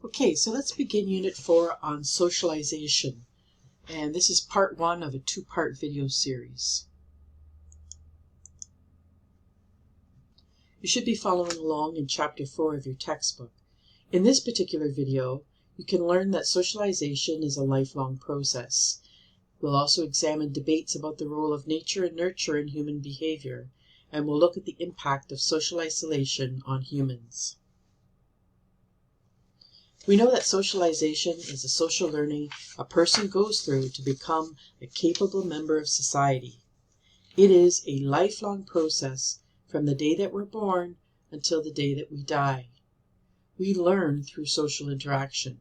Okay, so let's begin Unit 4 on socialization. And this is part 1 of a 2-part video series. You should be following along in Chapter 4 of your textbook. In this particular video, you can learn that socialization is a lifelong process. We'll also examine debates about the role of nature and nurture in human behavior, and we'll look at the impact of social isolation on humans. We know that socialization is a social learning a person goes through to become a capable member of society. It is a lifelong process from the day that we're born until the day that we die. We learn through social interaction,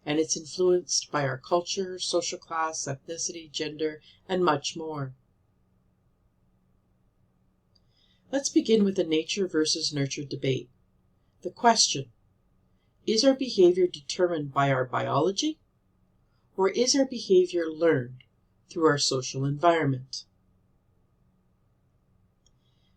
and it's influenced by our culture, social class, ethnicity, gender, and much more. Let's begin with the nature versus nurture debate. The question: is our behavior determined by our biology, or is our behavior learned through our social environment?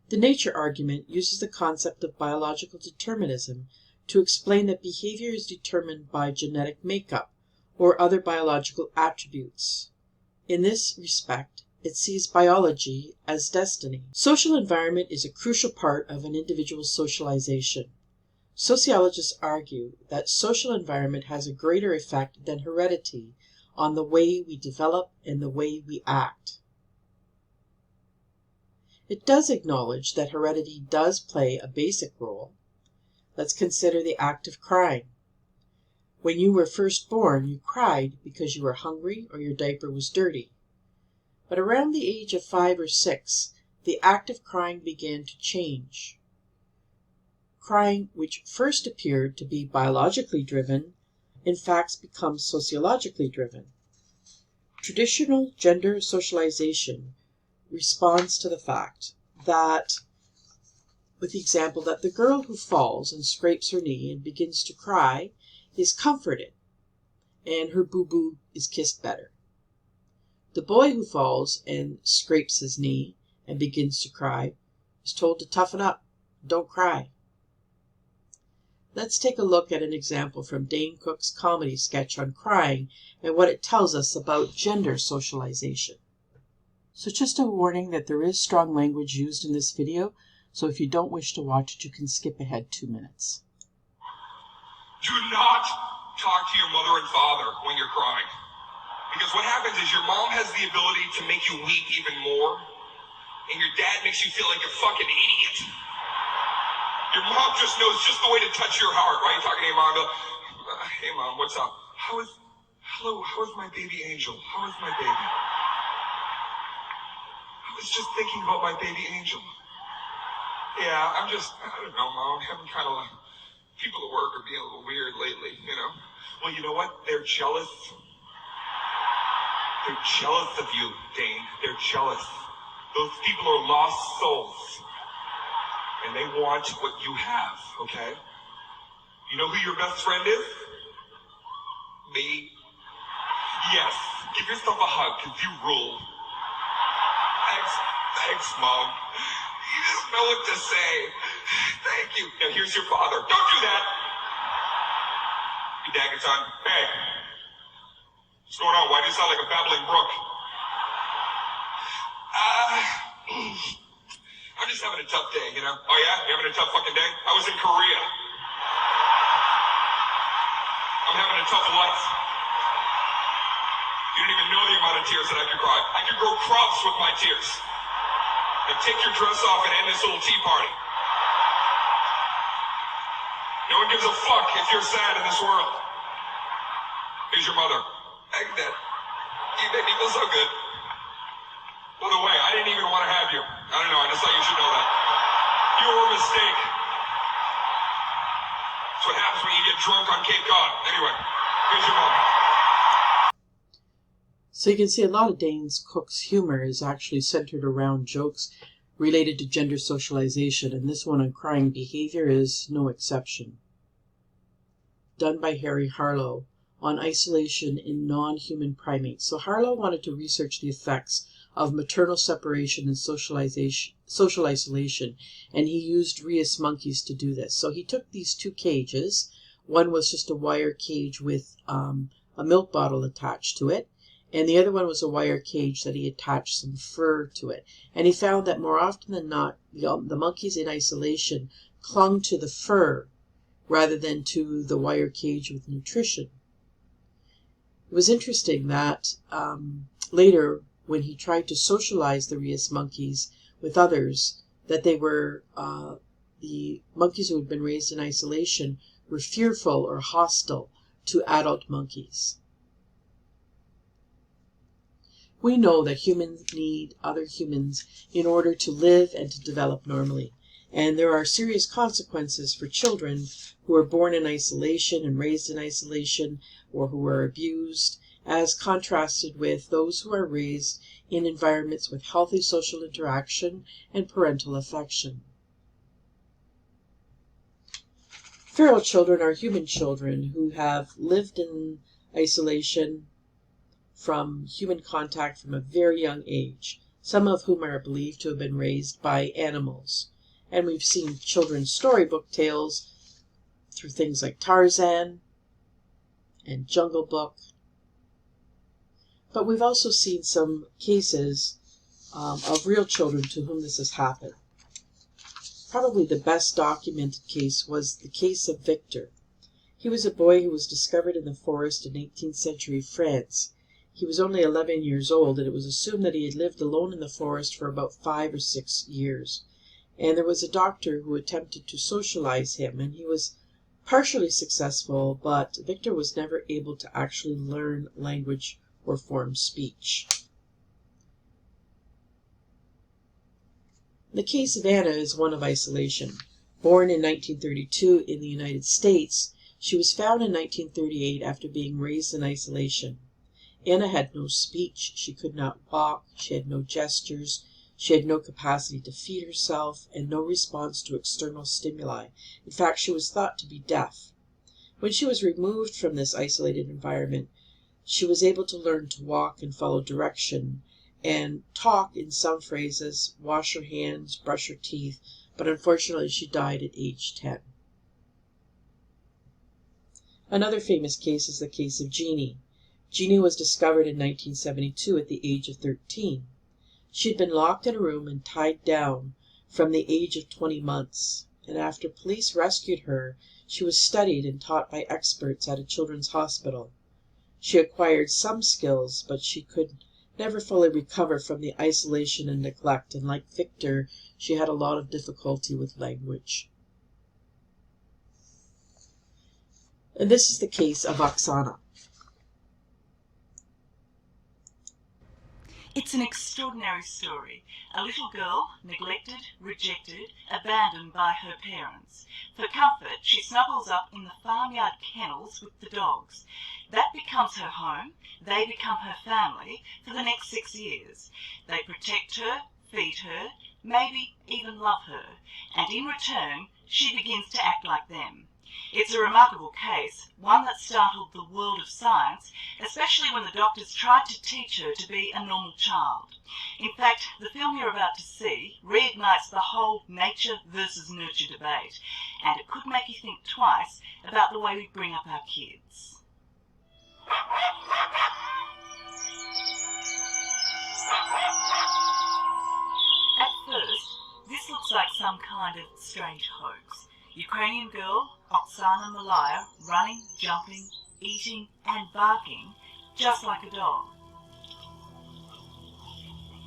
The nature argument uses the concept of biological determinism to explain that behavior is determined by genetic makeup or other biological attributes. In this respect, it sees biology as destiny. Social environment is a crucial part of an individual's socialization. Sociologists argue that social environment has a greater effect than heredity on the way we develop and the way we act. It does acknowledge that heredity does play a basic role. Let's consider the act of crying. When you were first born, you cried because you were hungry or your diaper was dirty. But around the age of 5 or 6, the act of crying began to change. Crying, which first appeared to be biologically driven, in fact becomes sociologically driven. Traditional gender socialization responds to the fact that, with the example that the girl who falls and scrapes her knee and begins to cry is comforted, and her boo-boo is kissed better. The boy who falls and scrapes his knee and begins to cry is told to toughen up, don't cry. Let's take a look at an example from Dane Cook's comedy sketch on crying and what it tells us about gender socialization. So just a warning that there is strong language used in this video, so if you don't wish to watch it, you can skip ahead 2 minutes. Do not talk to your mother and father when you're crying. Because what happens is your mom has the ability to make you weep even more, and your dad makes you feel like a fucking idiot. Your mom just knows just the way to touch your heart, right? Talking to your mom, hey mom, what's up? How is my baby Angel? How is my baby? I was just thinking about my baby Angel. Yeah, I don't know, Mom, I'm having kind of people at work are being a little weird lately, you know? Well, you know what? They're jealous. They're jealous of you, Dane. They're jealous. Those people are lost souls. And they want what you have, okay? You know who your best friend is? Me. Yes. Give yourself a hug, because you rule. Thanks, Mom. You just know what to say. Thank you. Now here's your father. Don't do that. Your dad gets on. Hey. What's going on? Why do you sound like a babbling brook? I'm just having a tough day, you know? Oh yeah? You having a tough fucking day? I was in Korea. I'm having a tough life. You don't even know the amount of tears that I could cry. I could grow crops with my tears. And take your dress off and end this little tea party. No one gives a fuck if you're sad in this world. Here's your mother. You make me feel so good. By the way, I didn't even want to have you. I don't know, I just thought you should know that. You were a mistake. That's what happens when you get drunk on Cape Cod. Anyway, here's your mom. So you can see a lot of Dane Cook's humor is actually centered around jokes related to gender socialization, and this one on crying behavior is no exception. Done by Harry Harlow on isolation in non-human primates. So Harlow wanted to research the effects of maternal separation and social isolation, and he used rhesus monkeys to do this. So he took these 2 cages, One was just a wire cage with a milk bottle attached to it, and the other one was a wire cage that he attached some fur to it. And he found that more often than not, the monkeys in isolation clung to the fur rather than to the wire cage with nutrition. It was interesting that later, when he tried to socialize the rhesus monkeys with others, that they were the monkeys who had been raised in isolation were fearful or hostile to adult monkeys. We know that humans need other humans in order to live and to develop normally. And there are serious consequences for children who are born in isolation and raised in isolation, or who are abused, as contrasted with those who are raised in environments with healthy social interaction and parental affection. Feral children are human children who have lived in isolation from human contact from a very young age, some of whom are believed to have been raised by animals. And we've seen children's storybook tales through things like Tarzan and Jungle Book. But we've also seen some cases of real children to whom this has happened. Probably the best documented case was the case of Victor. He was a boy who was discovered in the forest in 18th century France. He was only 11 years old, and it was assumed that he had lived alone in the forest for about 5 or 6 years. And there was a doctor who attempted to socialize him, and he was partially successful, but Victor was never able to actually learn language or form speech. The case of Anna is one of isolation. Born in 1932 in the United States, she was found in 1938 after being raised in isolation. Anna had no speech, she could not walk, she had no gestures, she had no capacity to feed herself, and no response to external stimuli. In fact, she was thought to be deaf. When she was removed from this isolated environment, she was able to learn to walk and follow direction, and talk in some phrases, wash her hands, brush her teeth, but unfortunately she died at age 10. Another famous case is the case of Jeannie. Jeannie was discovered in 1972 at the age of 13. She had been locked in a room and tied down from the age of 20 months, and after police rescued her, she was studied and taught by experts at a children's hospital. She acquired some skills, but she could never fully recover from the isolation and neglect, and like Victor, she had a lot of difficulty with language. And this is the case of Oksana. It's an extraordinary story. A little girl, neglected, rejected, abandoned by her parents. For comfort, she snuggles up in the farmyard kennels with the dogs. That becomes her home. They become her family for the next 6 years. They protect her, feed her, maybe even love her, and in return, she begins to act like them. It's a remarkable case, one that startled the world of science, especially when the doctors tried to teach her to be a normal child. In fact, the film you're about to see reignites the whole nature versus nurture debate, and it could make you think twice about the way we bring up our kids. At first, this looks like some kind of strange hoax. Ukrainian girl, Oksana Malaya, running, jumping, eating and barking, just like a dog.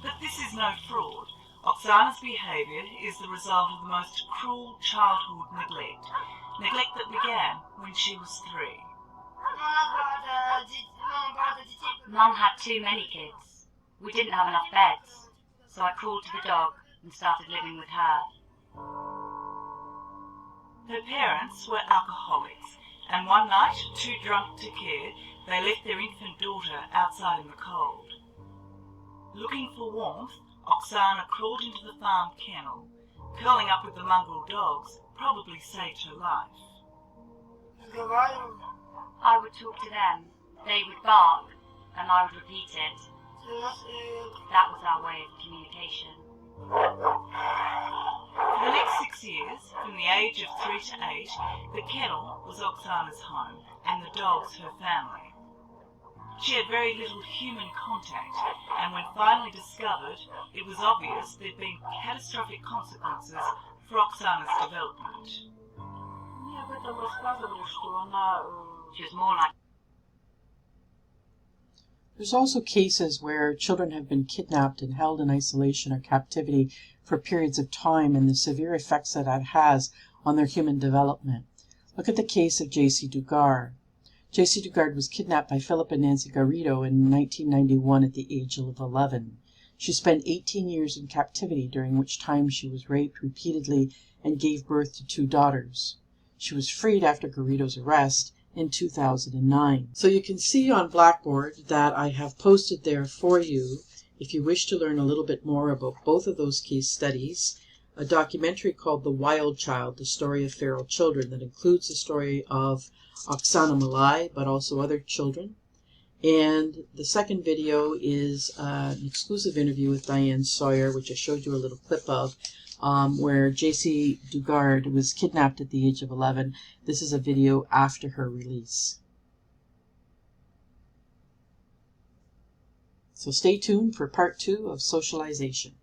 But this is no fraud. Oksana's behaviour is the result of the most cruel childhood neglect. Neglect that began when she was 3. Mum had too many kids. We didn't have enough beds, so I crawled to the dog and started living with her. Her parents were alcoholics, and one night, too drunk to care, they left their infant daughter outside in the cold. Looking for warmth, Oksana crawled into the farm kennel. Curling up with the mongrel dogs probably saved her life. I would talk to them. They would bark, and I would repeat it. That was our way of communication. For For the next 6 years, from the age of 3 to 8, the kennel was Oksana's home and the dogs her family. She had very little human contact, and when finally discovered, it was obvious there'd been catastrophic consequences for Oksana's development. Мне об этом рассказывали, что она... She was more like There's also cases where children have been kidnapped and held in isolation or captivity for periods of time and the severe effects that that has on their human development. Look at the case of J.C. Dugard. J.C. Dugard was kidnapped by Philip and Nancy Garrido in 1991 at the age of 11. She spent 18 years in captivity, during which time she was raped repeatedly and gave birth to 2 daughters. She was freed after Garrido's arrest in 2009. So you can see on Blackboard that I have posted there for you, if you wish to learn a little bit more about both of those case studies, a documentary called The Wild Child, The Story of Feral Children, that includes the story of Oksana Malai, but also other children. And the second video is an exclusive interview with Diane Sawyer, which I showed you a little clip of, where J.C. Dugard was kidnapped at the age of 11. This is a video after her release. So stay tuned for part 2 of Socialization.